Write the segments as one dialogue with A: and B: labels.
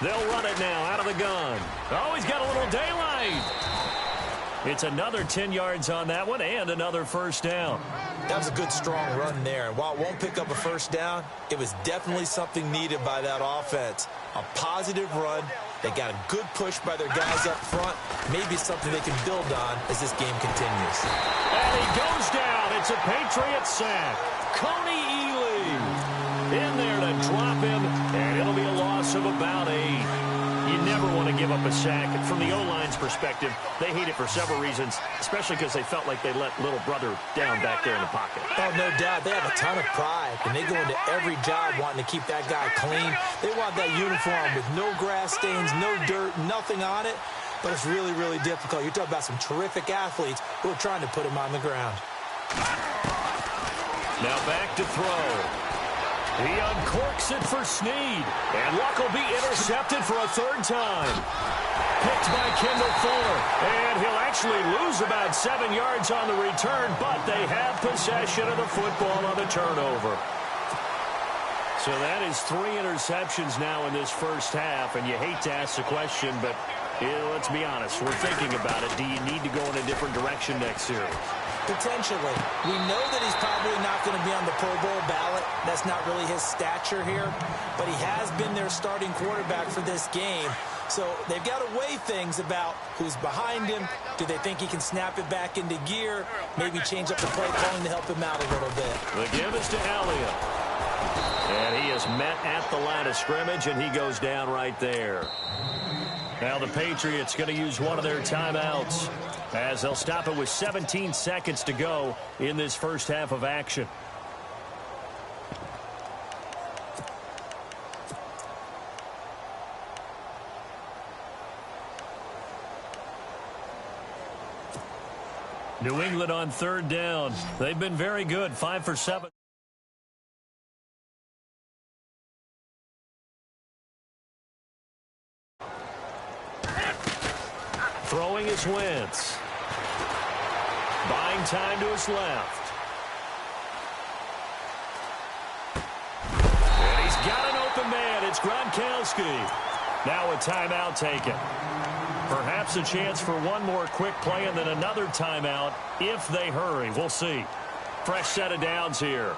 A: They'll run it now out of the gun. Oh, he's got a little daylight. It's another 10 yards on that one and another first down.
B: That was a good, strong run there. And while it won't pick up a first down, it was definitely something needed by that offense. A positive run. They got a good push by their guys up front. Maybe something they can build on as this game continues.
A: And he goes down. It's a Patriot sack. Coney Ely in there to drop him, and it'll be a loss of about 8. You never want to give up a sack. And from the O-line's perspective, they hate it for several reasons, especially because they felt like they let little brother down back there in the pocket.
B: Oh, no doubt. They have a ton of pride, and they go into every job wanting to keep that guy clean. They want that uniform with no grass stains, no dirt, nothing on it. But it's really, really difficult. You're talking about some terrific athletes who are trying to put him on the ground.
A: Now back to throw. He uncorks it for Snead. And Luck will be intercepted for a third time. Picked by Kendall Fuller. And he'll actually lose about 7 yards on the return, but they have possession of the football on the turnover. So that is 3 interceptions now in this first half, and you hate to ask the question, but let's be honest, we're thinking about it. Do you need to go in a different direction next series?
B: Potentially. We know that he's probably not going to be on the Pro Bowl ballot. That's not really his stature here. But he has been their starting quarterback for this game. So they've got to weigh things about who's behind him. Do they think he can snap it back into gear? Maybe change up the play calling to help him out a little bit.
A: The give is to Elliott. And he is met at the line of scrimmage, and he goes down right there. Now the Patriots going to use one of their timeouts, as they'll stop it with 17 seconds to go in this first half of action. New England on third down. They've been very good, 5 for 7. Throwing is Wentz. Buying time to his left. And he's got an open man. It's Gronkowski. Now a timeout taken. Perhaps a chance for one more quick play and then another timeout if they hurry. We'll see. Fresh set of downs here.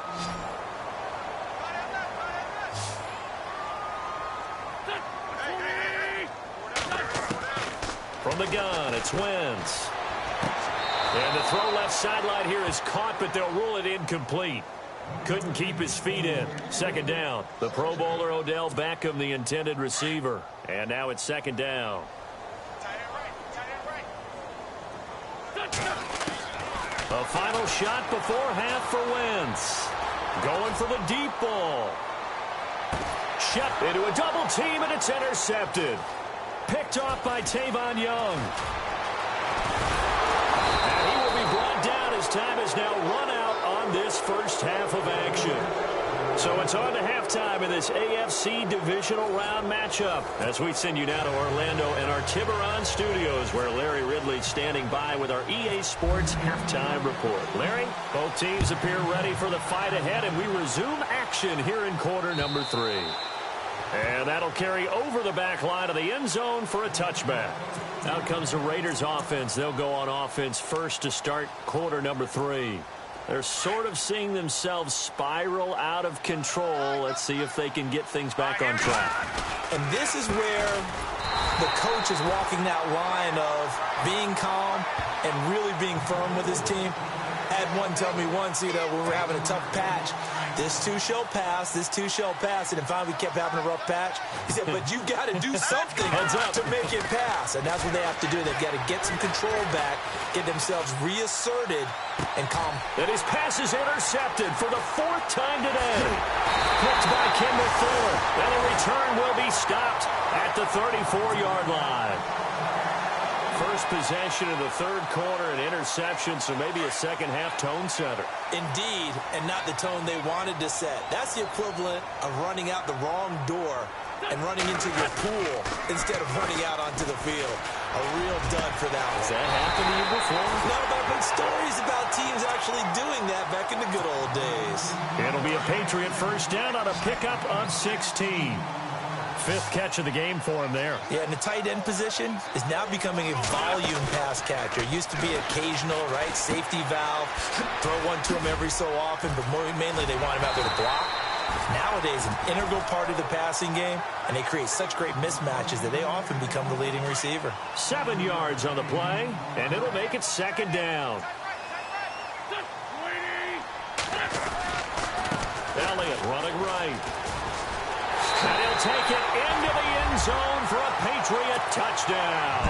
A: From the gun, it's Wentz. And the throw left sideline here is caught, but they'll rule it incomplete. Couldn't keep his feet in. Second down. The Pro Bowler Odell Beckham, the intended receiver. And now it's second down. A final shot before half for Wentz. Going for the deep ball. Shut into a double team, and it's intercepted. Picked off by Tavon Young. And he will be brought down as time is now run out on this first half of action. So it's on to halftime in this AFC divisional round matchup as we send you now to Orlando and our Tiburon studios where Larry Ridley's standing by with our EA Sports halftime report. Larry, both teams appear ready for the fight ahead, and we resume action here in quarter number 3. And that'll carry over the back line of the end zone for a touchback. Out comes the Raiders offense. They'll go on offense first to start quarter number 3. They're sort of seeing themselves spiral out of control. Let's see if they can get things back on track.
B: And this is where the coach is walking that line of being calm and really being firm with his team. I had one tell me once, when we're having a tough patch, this too shall pass, this too shall pass. And then finally we kept having a rough patch. He said, but you've got to do something to make it pass. And that's what they have to do. They've got to get some control back, get themselves reasserted, and calm.
A: And his pass is intercepted for the 4th time today. Picked by Kendall Fuller. And the return will be stopped at the 34-yard line. First possession of the third quarter, an interception, so maybe a second-half tone setter.
B: Indeed, and not the tone they wanted to set. That's the equivalent of running out the wrong door and running into your pool instead of running out onto the field. A real dud for that one.
A: Has that happened to you before?
B: No, but I've heard stories about teams actually doing that back in the good old days.
A: It'll be a Patriot first down on a pickup of 16. Fifth catch of the game for him there.
B: Yeah, and the tight end position is now becoming a volume pass catcher. Used to be occasional, right? Safety valve, throw one to him every so often, but mainly they want him out there to block. Nowadays, an integral part of the passing game, and they create such great mismatches that they often become the leading receiver.
A: 7 yards on the play, and it'll make it second down. Elliott running right. And he'll take it into the end zone for a Patriot touchdown.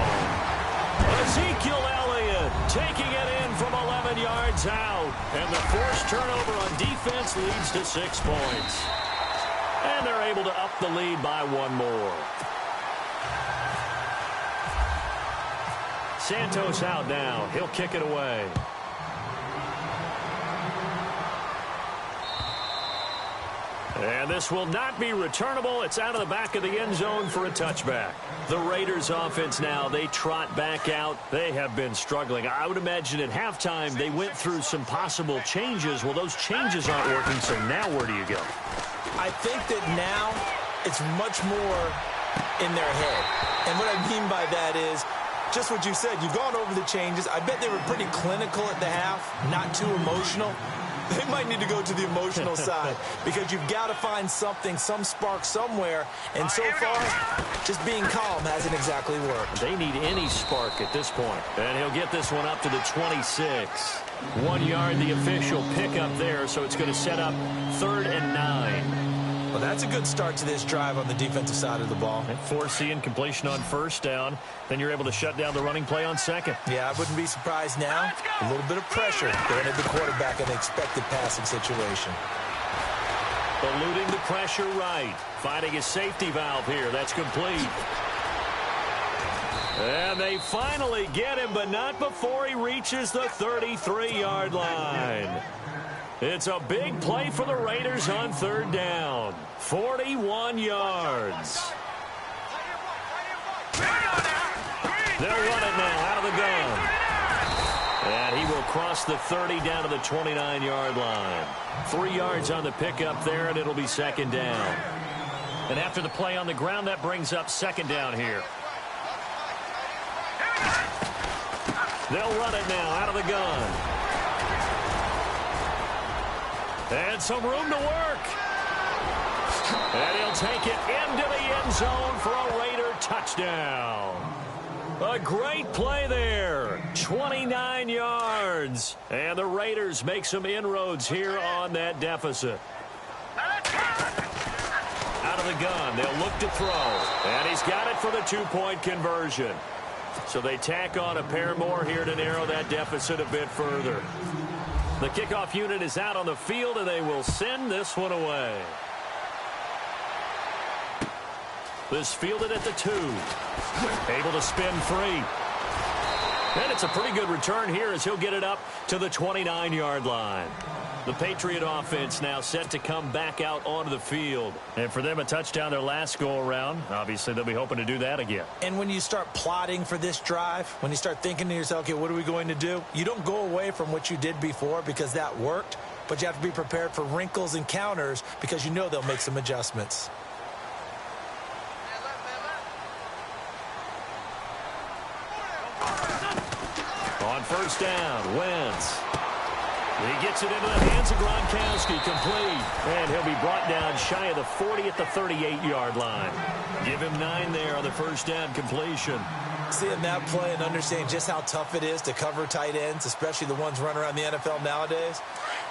A: Ezekiel Elliott taking it in from 11 yards out. And the forced turnover on defense leads to 6 points. And they're able to up the lead by 1 more. Santos out now. He'll kick it away. And this will not be returnable. It's out of the back of the end zone for a touchback. The Raiders offense now, they trot back out. They have been struggling. I would imagine at halftime they went through some possible changes. Well, those changes aren't working, so now where do you go?
B: I think that now it's much more in their head. And what I mean by that is just what you said. You've gone over the changes. I bet they were pretty clinical at the half, not too emotional. They might need to go to the emotional side because you've got to find something, some spark somewhere. And so far, just being calm hasn't exactly worked.
A: They need any spark at this point. And he'll get this one up to the 26. 1 yard, the official pickup there, so it's going to set up 3rd and 9.
B: Well, that's a good start to this drive on the defensive side of the ball.
A: And forcing completion on 1st down. Then you're able to shut down the running play on 2nd.
B: Yeah, I wouldn't be surprised now. A little bit of pressure going at the quarterback in an expected passing situation.
A: Eluding the pressure right. Finding his safety valve here. That's complete. And they finally get him, but not before he reaches the 33-yard line. It's a big play for the Raiders on 3rd down. 41 yards. They'll run it now out of the gun. And he will cross the 30 down to the 29-yard line. 3 yards on the pickup there, and it'll be 2nd down. And after the play on the ground, that brings up 2nd down here. They'll run it now out of the gun. And some room to work. And he'll take it into the end zone for a Raider touchdown. A great play there. 29 yards. And the Raiders make some inroads here on that deficit. Out of the gun. They'll look to throw. And he's got it for the 2-point conversion. So they tack on a pair more here to narrow that deficit a bit further. The kickoff unit is out on the field, and they will send this one away. This fielded at the 2. Able to spin free. And it's a pretty good return here as he'll get it up to the 29-yard line. The Patriot offense now set to come back out onto the field. And for them, a touchdown their last go-around. Obviously, they'll be hoping to do that again.
B: And when you start plotting for this drive, when you start thinking to yourself, okay, what are we going to do? You don't go away from what you did before because that worked, but you have to be prepared for wrinkles and counters because you know they'll make some adjustments.
A: On 1st down, Wentz. He gets it into the hands of Gronkowski, complete. And he'll be brought down shy of the 40 at the 38-yard line. Give him 9 there on the 1st down completion.
B: Seeing that play and understanding just how tough it is to cover tight ends, especially the ones running around the NFL nowadays,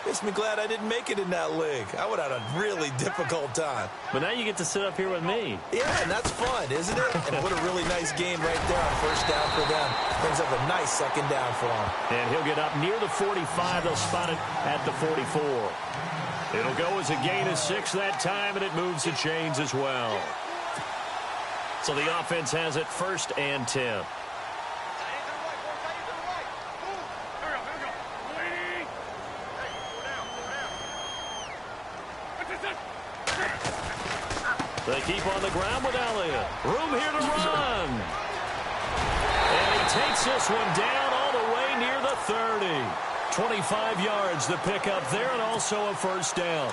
B: makes me glad I didn't make it in that league. I would have had a really difficult time.
A: But now you get to sit up here with me.
B: Yeah, and that's fun, isn't it? And what a really nice game right there on 1st down for them. Brings up a nice 2nd down for him.
A: And he'll get up near the 45. They'll spot it at the 44. It'll go as a gain of 6 that time, and it moves the chains as well. So the offense has it 1st and 10. They keep on the ground with Elliott. Room here to run. And he takes this one down all the way near the 30. 25 yards the pickup there, and also a 1st down.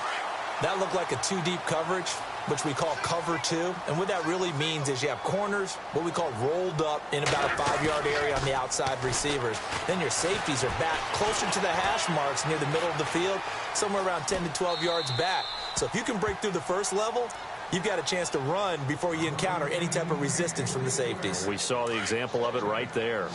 B: That looked like a 2-deep coverage. which we call cover 2. And what that really means is you have corners, what we call rolled up in about a 5-yard area on the outside receivers. Then your safeties are back closer to the hash marks near the middle of the field, somewhere around 10 to 12 yards back. So if you can break through the first level, you've got a chance to run before you encounter any type of resistance from the safeties.
A: We saw the example of it right there.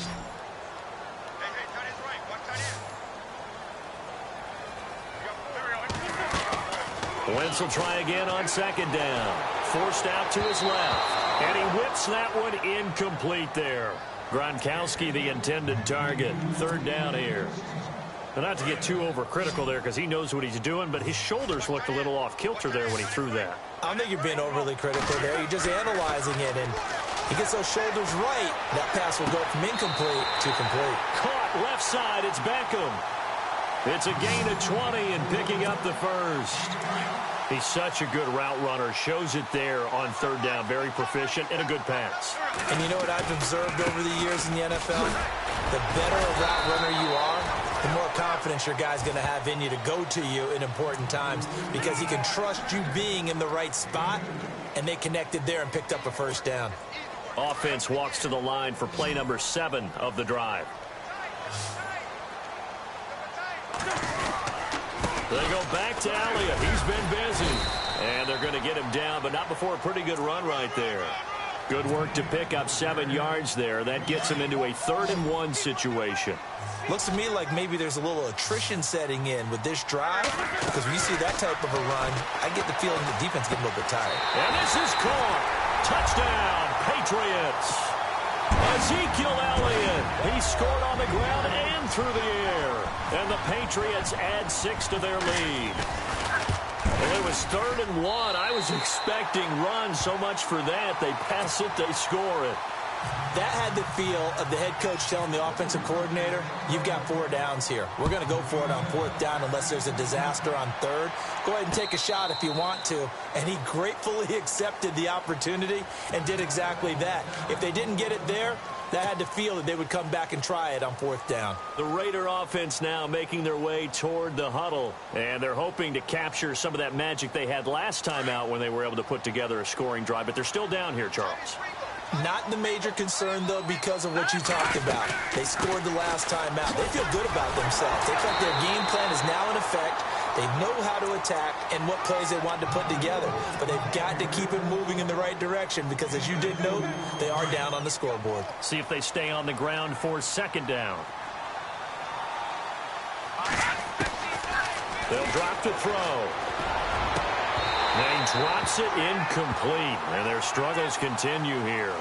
A: Wentz will try again on second down. Forced out to his left. And he whips that one incomplete there. Gronkowski, the intended target. Third down here. Now, not to get too overcritical there because he knows what he's doing, but his shoulders looked a little off kilter there when he threw that.
B: I don't think you're being overly critical there. You're just analyzing it, and he gets those shoulders right. That pass will go from incomplete to complete.
A: Caught left side. It's Beckham. It's a gain of 20 and picking up the first. He's such a good route runner. Shows it there on third down. Very proficient and a good pass.
B: And you know what I've observed over the years in the NFL? The better a route runner you are, the more confidence your guy's going to have in you to go to you in important times because he can trust you being in the right spot, and they connected there and picked up a first down.
A: Offense walks to the line for play number 7 of the drive. They go back to Elliott. He's been busy. And they're going to get him down, but not before a pretty good run right there. Good work to pick up 7 yards there. That gets him into a 3rd and 1 situation.
B: Looks to me like maybe there's a little attrition setting in with this drive, because when you see that type of a run, I get the feeling the defense gets a little bit tired.
A: And this is caught. Touchdown, Patriots. Ezekiel Elliott. He scored on the ground and through the air. And the Patriots add 6 to their lead. Well, it was 3rd and 1. I was expecting runs, so much for that. They pass it, they score it.
B: That had the feel of the head coach telling the offensive coordinator, you've got 4 downs here. We're going to go for it on 4th down unless there's a disaster on 3rd. Go ahead and take a shot if you want to. And he gratefully accepted the opportunity and did exactly that. If they didn't get it there, that had to feel that they would come back and try it on 4th down.
A: The Raider offense now making their way toward the huddle. And they're hoping to capture some of that magic they had last time out when they were able to put together a scoring drive. But they're still down here, Charles.
B: Not the major concern, though, because of what you talked about. They scored the last time out. They feel good about themselves. They feel like their game plan is now in effect. They know how to attack and what plays they want to put together. But they've got to keep it moving in the right direction because, as you did note, they are down on the scoreboard.
A: See if they stay on the ground for 2nd down. They'll drop to throw. And he drops it incomplete. And their struggles continue here.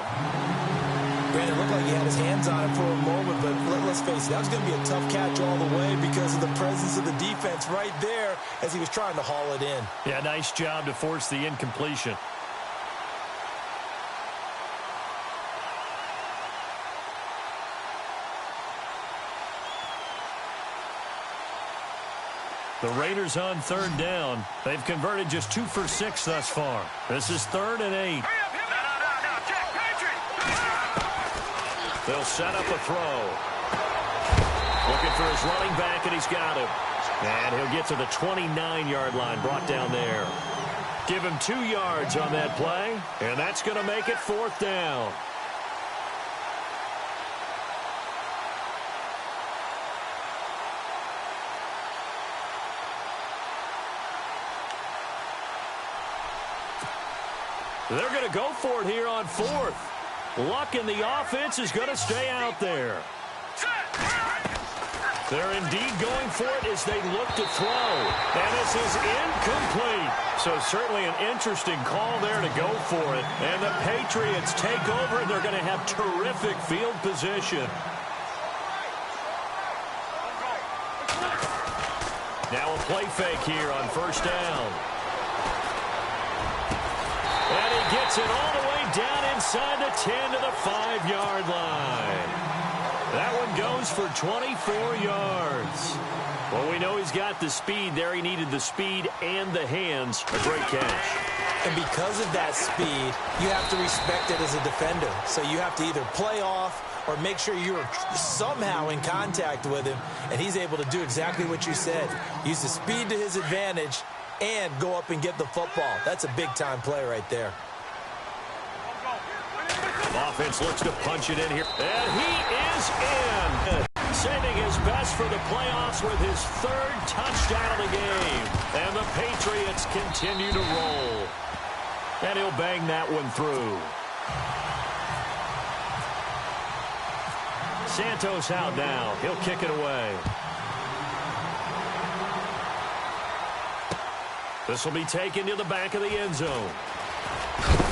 B: Brandon, it looked like he had his hands on it for a moment, but let's face it, that was going to be a tough catch all the way because of the presence of the defense right there as he was trying to haul it in.
A: Yeah, nice job to force the incompletion. The Raiders on 3rd down. They've converted just 2 for 6 thus far. This is 3rd and 8. They'll set up a throw. Looking for his running back, and he's got him. And he'll get to the 29-yard line, brought down there. Give him 2 yards on that play, and that's going to make it 4th down. They're going to go for it here on 4th. Luck in the offense is going to stay out there. They're indeed going for it as they look to throw. And this is incomplete. So certainly an interesting call there to go for it. And the Patriots take over, and they're going to have terrific field position. Now a play fake here on 1st down. And he gets it all the way down inside the 10 to the 5-yard line. That one goes for 24 yards. Well, we know he's got the speed there. He needed the speed and the hands. A great catch.
B: And because of that speed, you have to respect it as a defender. So you have to either play off or make sure you're somehow in contact with him. And he's able to do exactly what you said. Use the speed to his advantage and go up and get the football. That's a big-time play right there.
A: Offense looks to punch it in here. And he is in. Saving his best for the playoffs with his third touchdown of the game. And the Patriots continue to roll. And he'll bang that one through. Santos out now. He'll kick it away. This will be taken to the back of the end zone.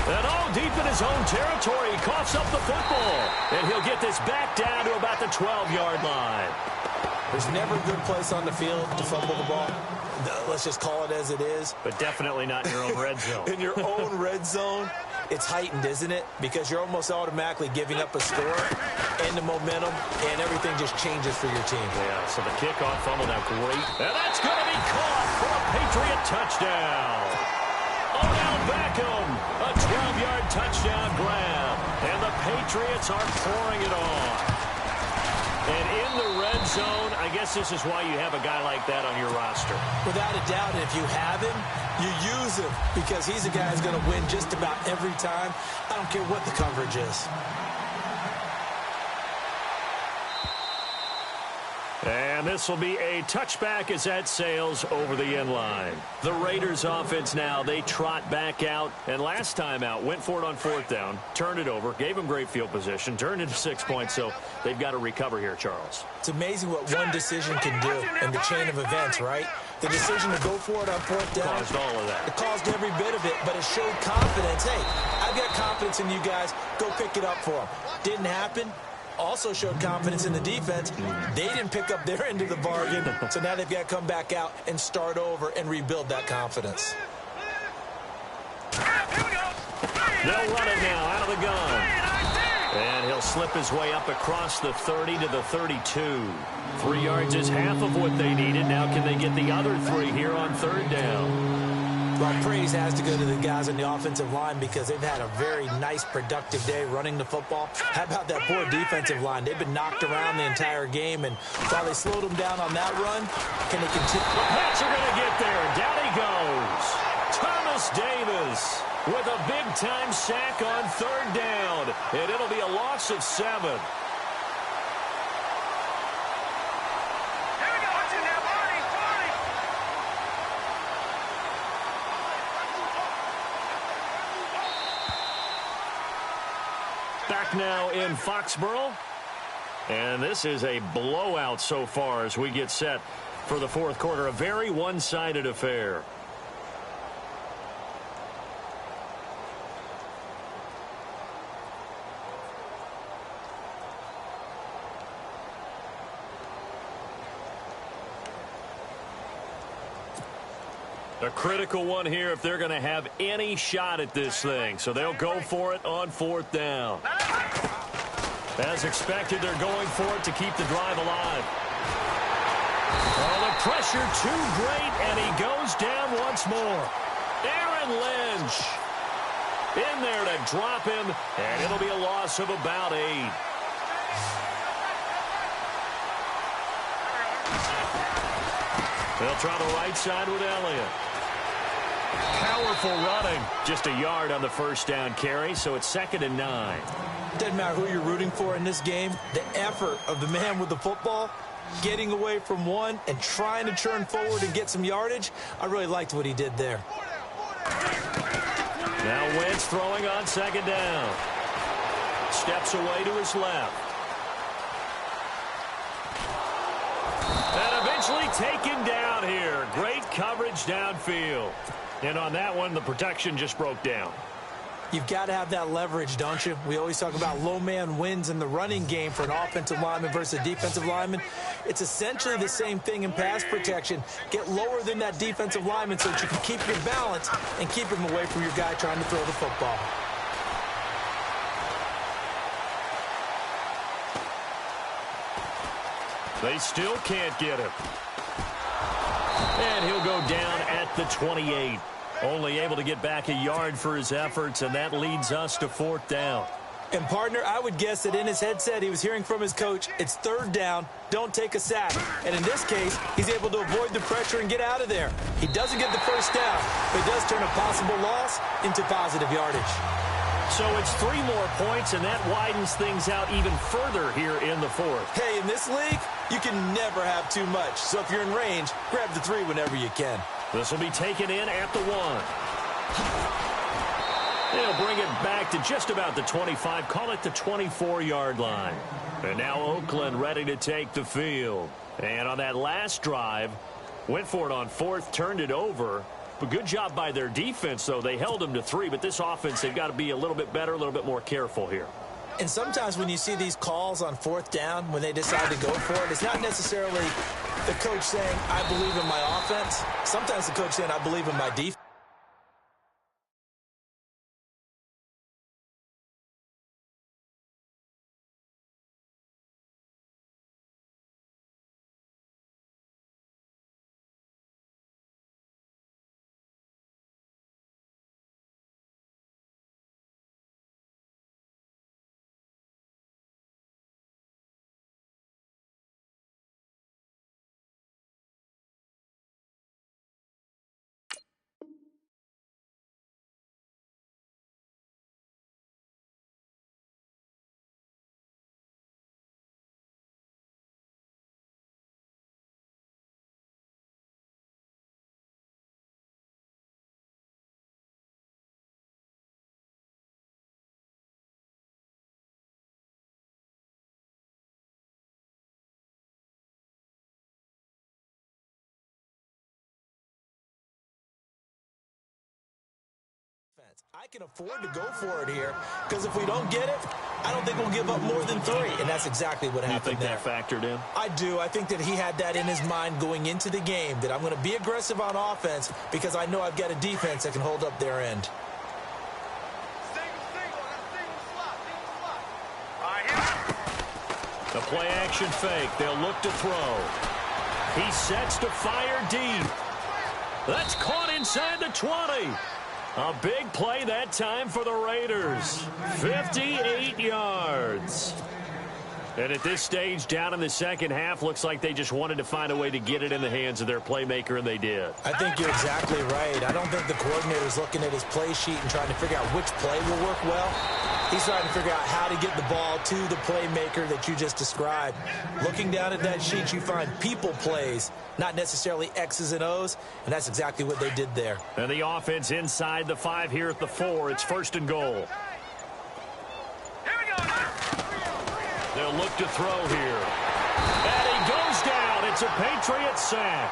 A: And all deep in his own territory, he coughs up the football. And he'll get this back down to about the 12-yard line.
B: There's never a good place on the field to fumble the ball. Let's just call it as it is.
A: But definitely not in your own red zone.
B: In your own red zone, it's heightened, isn't it? Because you're almost automatically giving up a score and the momentum, and everything just changes for your team.
A: Yeah, so the kickoff fumble now great. And that's going to be caught for a Patriot touchdown. Odell Beckham, a 12-yard touchdown grab. And the Patriots are pouring it on. And in the red zone, I guess this is why you have a guy like that on your roster.
B: Without a doubt, and if you have him, you use him because he's a guy who's going to win just about every time. I don't care what the coverage is.
A: And this will be a touchback as that sails over the end line. The Raiders offense now, they trot back out. And last time out, went for it on fourth down, turned it over, gave them great field position, turned into 6 points. So they've got to recover here, Charles.
B: It's amazing what one decision can do in the chain of events, right? The decision to go for it on fourth down.
A: Caused all of that.
B: It caused every bit of it, but it showed confidence. Hey, I've got confidence in you guys. Go pick it up for them. Didn't happen. Also showed confidence in the defense. They didn't pick up their end of the bargain, so now they've got to come back out and start over and rebuild that confidence.
A: They'll run it now out of the gun. And he'll slip his way up across the 30 to the 32. 3 yards is half of what they needed. Now can they get the other 3 here on third down?
B: Well, praise has to go to the guys on the offensive line because they've had a very nice, productive day running the football. How about that poor defensive line? They've been knocked around the entire game, and while they slowed them down on that run, can they continue?
A: The Pats are going to get there. Down he goes. Thomas Davis with a big-time sack on third down, and it'll be a loss of 7. Back now in Foxborough. And this is a blowout so far as we get set for the fourth quarter. A very one-sided affair. A critical one here if they're going to have any shot at this thing. So they'll go for it on fourth down. As expected, they're going for it to keep the drive alive. Oh, the pressure too great, and he goes down once more. Aaron Lynch in there to drop him, and it'll be a loss of about 8. They'll try the right side with Elliott. Powerful running. Just a yard on the first down carry, so it's 2nd and 9.
B: Doesn't matter who you're rooting for in this game. The effort of the man with the football, getting away from one and trying to turn forward and get some yardage, I really liked what he did there.
A: Now Wentz throwing on 2nd down. Steps away to his left. And eventually taken down here. Great coverage downfield. And on that one, the protection just broke down.
B: You've got to have that leverage, don't you? We always talk about low man wins in the running game for an offensive lineman versus a defensive lineman. It's essentially the same thing in pass protection. Get lower than that defensive lineman so that you can keep your balance and keep him away from your guy trying to throw the football.
A: They still can't get him. And he'll go down at the 28. Only able to get back a yard for his efforts, and that leads us to fourth down.
B: And, partner, I would guess that in his headset he was hearing from his coach, it's third down, don't take a sack. And in this case, he's able to avoid the pressure and get out of there. He doesn't get the first down, but he does turn a possible loss into positive yardage.
A: So it's 3 more points, and that widens things out even further here in the fourth.
B: Hey, in this league, you can never have too much. So if you're in range, grab the 3 whenever you can.
A: This will be taken in at the 1. They'll bring it back to just about the 25, call it the 24-yard line. And now Oakland ready to take the field. And on that last drive, went for it on 4th, turned it over. But good job by their defense, though. They held them to 3, but this offense, they've got to be a little bit better, a little bit more careful here.
B: And sometimes when you see these calls on 4th down, when they decide to go for it, it's not necessarily the coach saying, I believe in my offense. Sometimes the coach saying, I believe in my defense. I can afford to go for it here because if we don't get it, I don't think we'll give up more than 3, and that's exactly what happened there.
A: You think that factored in?
B: I do. I think that he had that in his mind going into the game, that I'm going to be aggressive on offense because I know I've got a defense that can hold up their end.
A: The play action fake. They'll look to throw. He sets to fire deep. That's caught inside the 20. A big play that time for the Raiders. 58 yards. And at this stage, down in the second half, looks like they just wanted to find a way to get it in the hands of their playmaker, and they did.
B: I think you're exactly right. I don't think the coordinator's looking at his play sheet and trying to figure out which play will work well. He's trying to figure out how to get the ball to the playmaker that you just described. Looking down at that sheet, you find people plays, not necessarily X's and O's, and that's exactly what they did there.
A: And the offense inside the 5 here at the 4. It's 1st and goal. They'll look to throw here. And he goes down. It's a Patriot sack.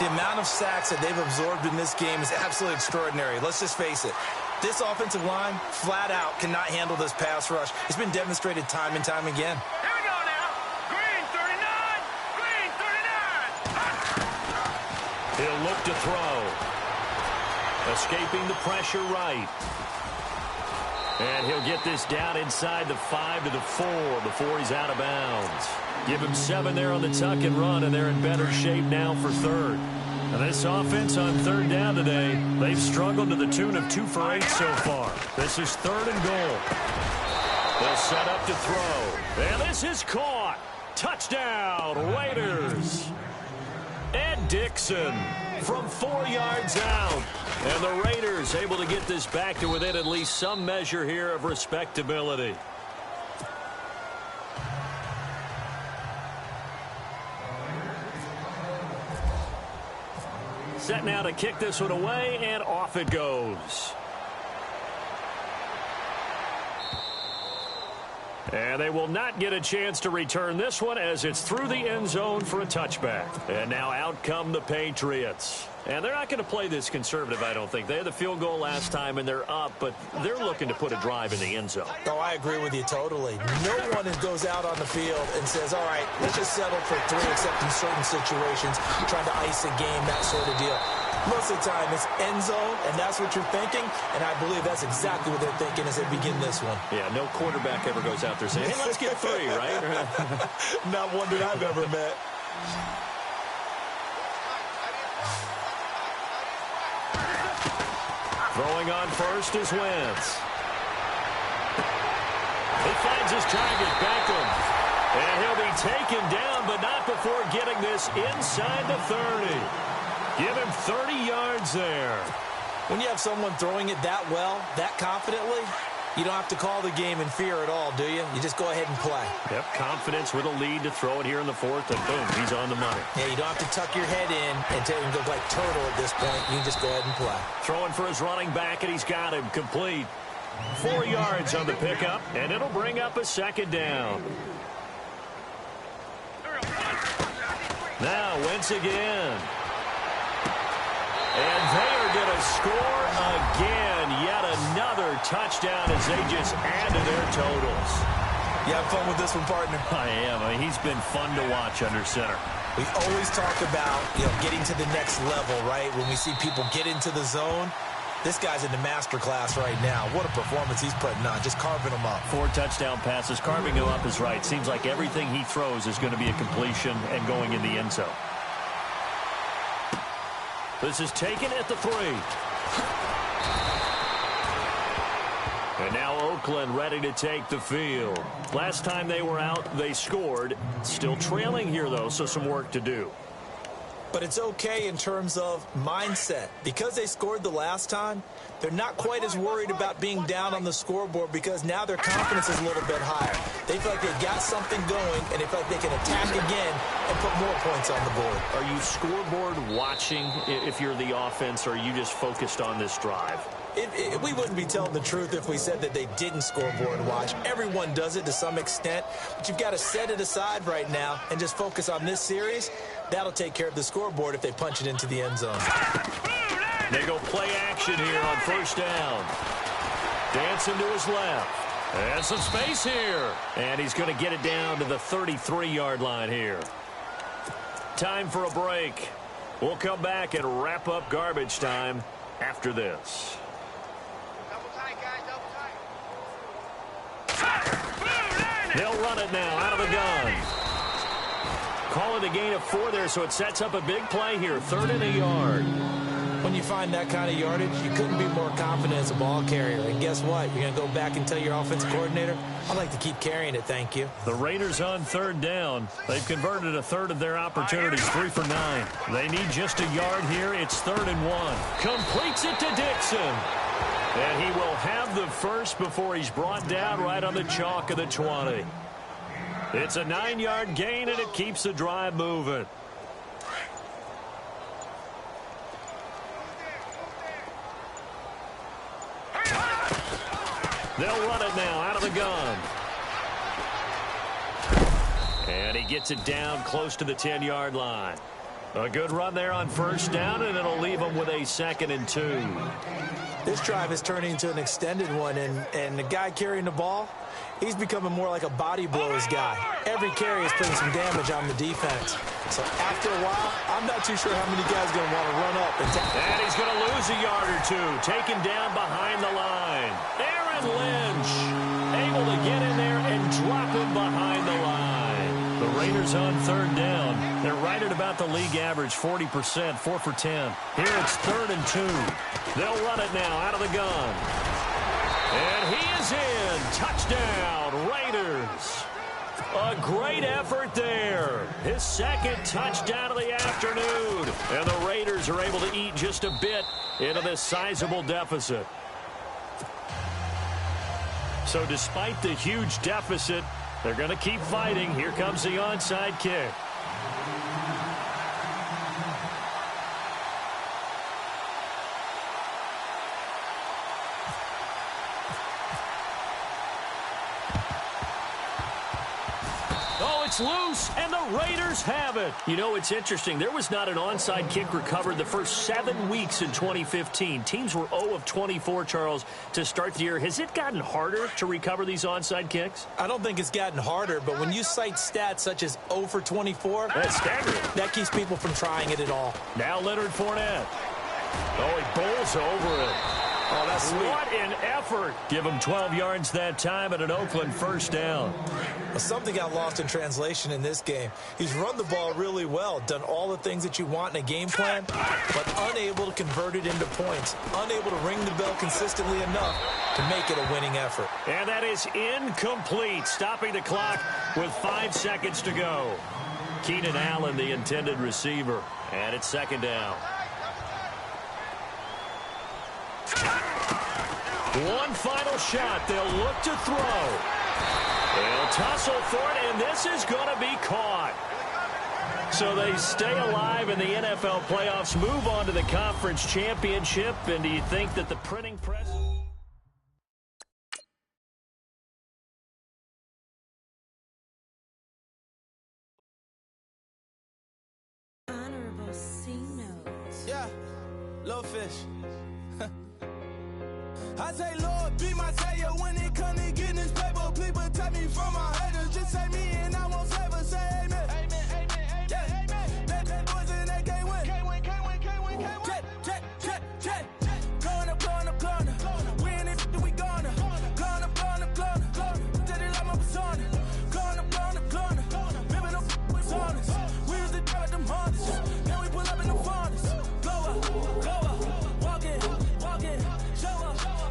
B: The amount of sacks that they've absorbed in this game is absolutely extraordinary. Let's just face it. This offensive line, flat out, cannot handle this pass rush. It's been demonstrated time and time again.
C: Here we go now. Green 39. Green 39.
A: He'll look to throw. Escaping the pressure right. And he'll get this down inside the 5 to the 4 before he's out of bounds. Give him 7 there on the tuck and run, and they're in better shape now for 3rd. And this offense on 3rd down today, they've struggled to the tune of 2 for 8 so far. This is 3rd and goal. They'll set up to throw. And this is caught. Touchdown, Raiders. Ed Dixon from 4 yards out. And the Raiders able to get this back to within at least some measure here of respectability. Set now to kick this one away, and off it goes. And they will not get a chance to return this one as it's through the end zone for a touchback. And now out come the Patriots. And they're not going to play this conservative, I don't think. They had the field goal last time, and they're up, but they're looking to put a drive in the end zone.
B: Oh, I agree with you totally. No one goes out on the field and says, all right, let's just settle for 3, except in certain situations, trying to ice a game, that sort of deal. Most of the time, it's end zone, and that's what you're thinking, and I believe that's exactly what they're thinking as they begin this one.
A: Yeah, no quarterback ever goes out there saying, hey, let's get 3, right?
B: Not one that I've ever met.
A: Throwing on first is Wentz. finds his target, Beckham. And he'll be taken down, but not before getting this inside the 30. Give him 30 yards there.
B: When you have someone throwing it that well, that confidently, you don't have to call the game in fear at all, do you? You just go ahead and play.
A: Yep, confidence with a lead to throw it here in the fourth, and boom, he's on the money.
B: Yeah, you don't have to tuck your head in and take him go like turtle at this point. You can just go ahead and play.
A: Throwing for his running back, and he's got him complete. 4 yards on the pickup, and it'll bring up a second down. Now, Wentz again. And they are going to score again. Yet another touchdown as they just add to their totals.
B: You have fun with this one, partner?
A: I am. I mean, he's been fun to watch under center.
B: We always talk about, getting to the next level, right? When we see people get into the zone, this guy's in the master class right now. What a performance he's putting on, just carving them up. 4
A: touchdown passes. Carving him up is right. Seems like everything he throws is going to be a completion and going in the end zone. This is taken at the 3. And now Oakland ready to take the field. Last time they were out, they scored. Still trailing here, though, so some work to do.
B: But it's okay in terms of mindset. Because they scored the last time, they're not quite as worried about being down on the scoreboard because now their confidence is a little bit higher. They feel like they've got something going, and they feel like they can attack again and put more points on the board.
A: Are you scoreboard watching if you're the offense, or are you just focused on this drive?
B: We wouldn't be telling the truth if we said that they didn't scoreboard watch. Everyone does it to some extent, but you've got to set it aside right now and just focus on this series. That'll take care of the scoreboard if they punch it into the end zone.
A: They go play action here on first down. Dancing to his left. And some space here. And he's going to get it down to the 33-yard line here. Time for a break. We'll come back and wrap up garbage time after this. They'll run it now out of the gun. Call it a gain of 4 there, so it sets up a big play here. 3rd and a yard.
B: When you find that kind of yardage, you couldn't be more confident as a ball carrier. And guess what? You're going to go back and tell your offensive coordinator, I'd like to keep carrying it, thank you.
A: The Raiders on 3rd down. They've converted a third of their opportunities, 3 for 9. They need just a yard here. It's 3rd and 1. Completes it to Dixon. And he will have the first before he's brought down right on the chalk of the 20. It's a 9-yard gain, and it keeps the drive moving. They'll run it now out of the gun. And he gets it down close to the 10-yard line. A good run there on first down, and it'll leave them with a 2nd and 2.
B: This drive is turning into an extended one, and the guy carrying the ball, he's becoming more like a body blows guy. Every carry is putting some damage on the defense. So after a while, I'm not too sure how many guys are going to want to run up and tackle.
A: And he's going to lose a yard or 2. Taken down behind the line. Aaron Lynch able to get in there and drop him behind the line. The Raiders on 3rd down. They're right at about the league average, 40%, 4 for 10. Here it's 3rd and 2. They'll run it now out of the gun. And he is in. Touchdown, Raiders. A great effort there. His 2nd touchdown of the afternoon. And the Raiders are able to eat just a bit into this sizable deficit. So despite the huge deficit, they're going to keep fighting. Here comes the onside kick. It's loose, and the Raiders have it. You know, it's interesting. There was not an onside kick recovered the first 7 weeks in 2015. Teams were 0 of 24, Charles, to start the year. Has it gotten harder to recover these onside kicks?
B: I don't think it's gotten harder, but when you cite stats such as 0 for 24,
A: that's staggering.
B: That keeps people from trying it at all.
A: Now Leonard Fournette. Oh, he bowls over it.
B: Oh, that's sweet.
A: What an effort. Give him 12 yards that time and an Oakland first down.
B: Well, something got lost in translation in this game. He's run the ball really well, done all the things that you want in a game plan, but unable to convert it into points, unable to ring the bell consistently enough to make it a winning effort.
A: And that is incomplete, stopping the clock with 5 seconds to go. Keenan Allen, the intended receiver, and it's second down. One final shot. They'll look to throw. They'll tussle for it, and this is going to be caught. So they stay alive in the NFL playoffs, move on to the conference championship, and do you think that the printing press...
D: Honorable C note.
E: Yeah, little fish. I say, Lord, be my savior when it comes to getting this paper. Please protect me from my haters. Just say me and I won't save us. Say amen. Amen, amen, amen. Yeah, amen. That boys in that game win. Can't win, can't win, can't win, can't win. Jet. Going up, going up, going up. We in it, we gonna. Going up, going up, going up. Did it like my persona. Going up, going up, going up. Baby, no was honest. We was the drug them hardest. Then we pull up in the furnace. Glow up, walk in.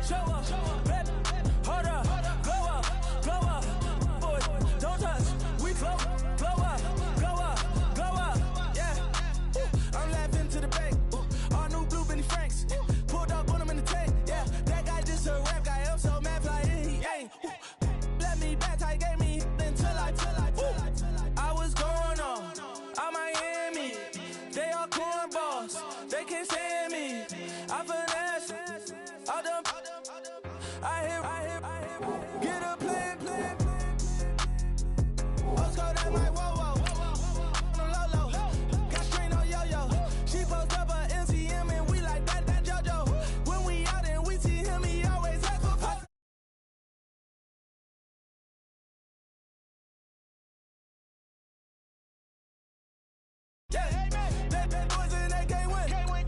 E: Show up, baby, hold up, glow up, boy, don't touch, we flow up, yeah, I'm laughing to the bank, all new blue Benny Franks, pulled up on him in the tank, yeah, that guy just a rap guy, I'm so mad fly in, he ain't, let me back, tight gave me, until I was going on, I'm Miami, they all cornballs, they can't stand me, I finesse, all them, I hear, get a plan. Let's go that my whoa, no low. Got screen on yo-yo. She post up a MCM and we like that JoJo. When we out and we see him, he always ask for pop. Yeah, amen. That boys in that game win. Can't win.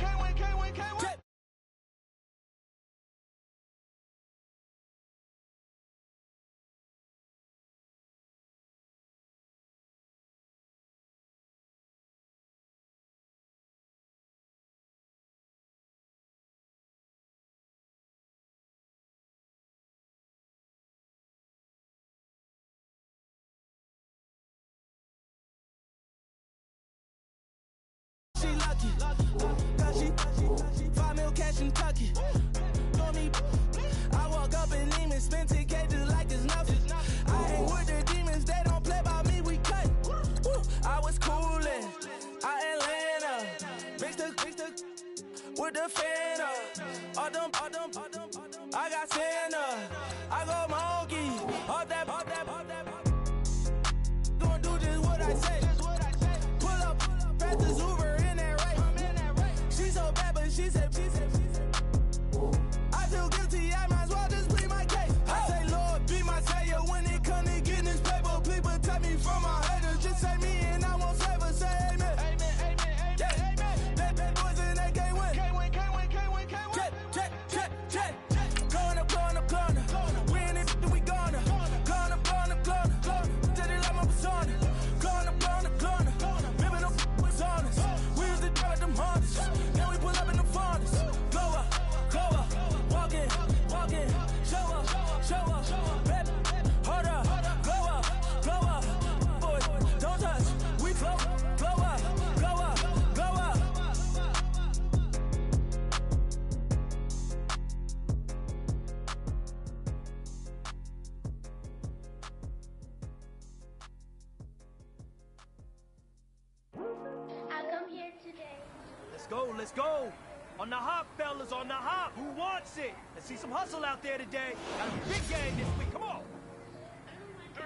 E: She lucky, cause she 5 mil cash in Kentucky. Know me, I walk up in Lehman, spend 10K just like it's nothing. I hang with the demons, they don't play by me, we cut. I was coolin', Atlanta, mixed the with the Fanta. All them, I got Santa, I go monkey, all that. Gonna do just what I say. Pull up, press the Uber in that race. She so bad, but she said. I feel guilty, I might as well just plead my case. I say, Lord, be my savior when it comes to getting this paper. Please protect me from my haters. Just say me and I won't save us. Say amen. Amen. Yeah, amen. That boys in that game win. Can't win. Jet. Going up. We in it, we gonna. Going up. Did it like my persona. Going up. Baby, no was honest. We was the drug them hardest. Then we pull up in the furnace. Glow up, walk in. Show up, baby, hold up, glow up, boy, don't touch, we flow up.
F: I come here today.
C: Let's go. On the hop, fellas, on the hop. Who wants it? Let's see some hustle out there today. Got a big game this week. Come on. Here we go.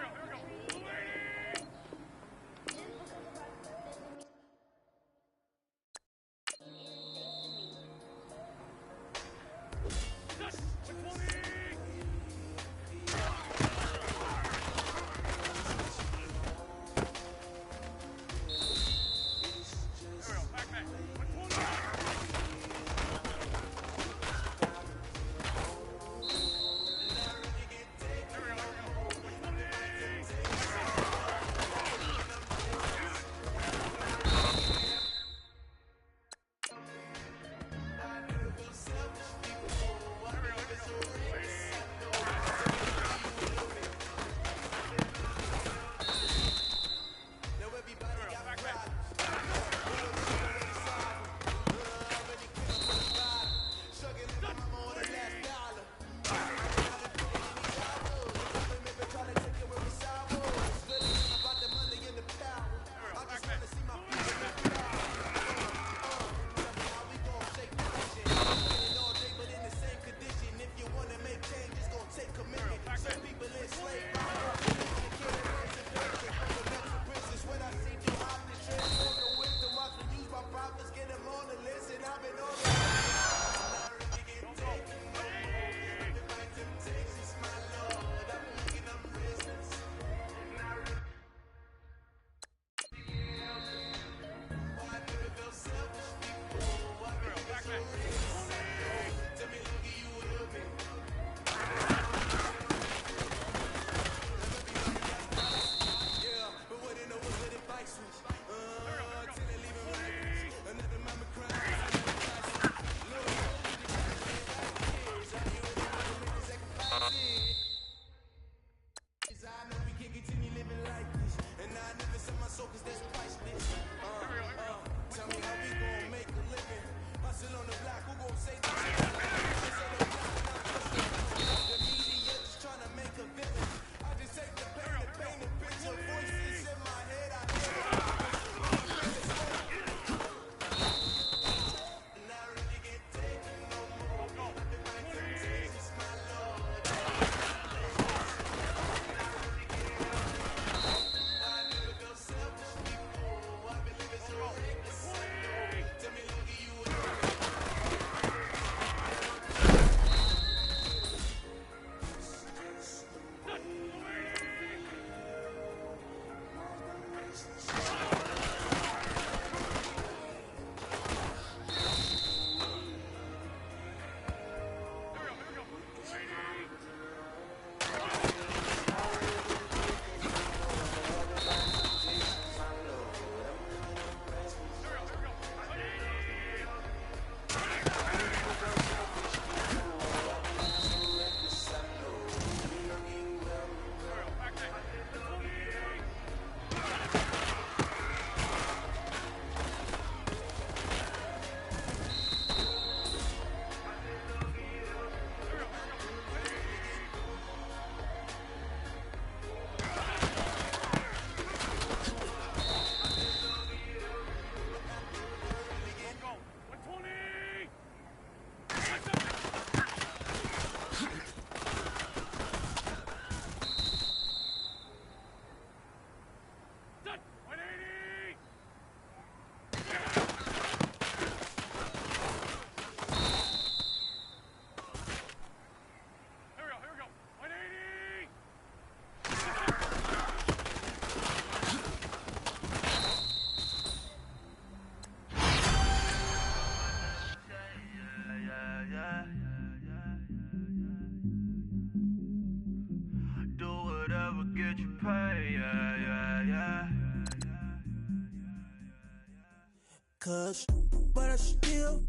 E: Cause, but I still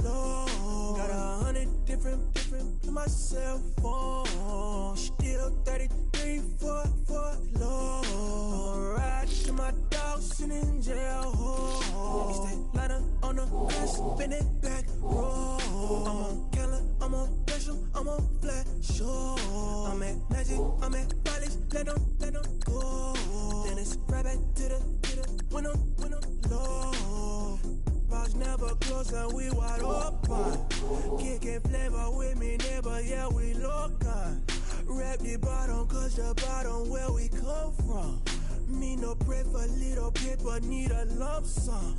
E: low. Got 100 different to my cell phone. Still 33 for low. I'ma ride to my dog sitting in jail. It's that lighter on the grass, spin it back, roll. I'm on Keller, I'm on Special, I'm on Flat Show. I'm at Magic, I'm at Bally's, let them go. Then it's right back to the when I'm low. Box never close and we wide open. Kicking flavor with me, neighbor, yeah, we local. Rap the bottom, cause the bottom where we come from. Me no pray for little paper, need a lump sum.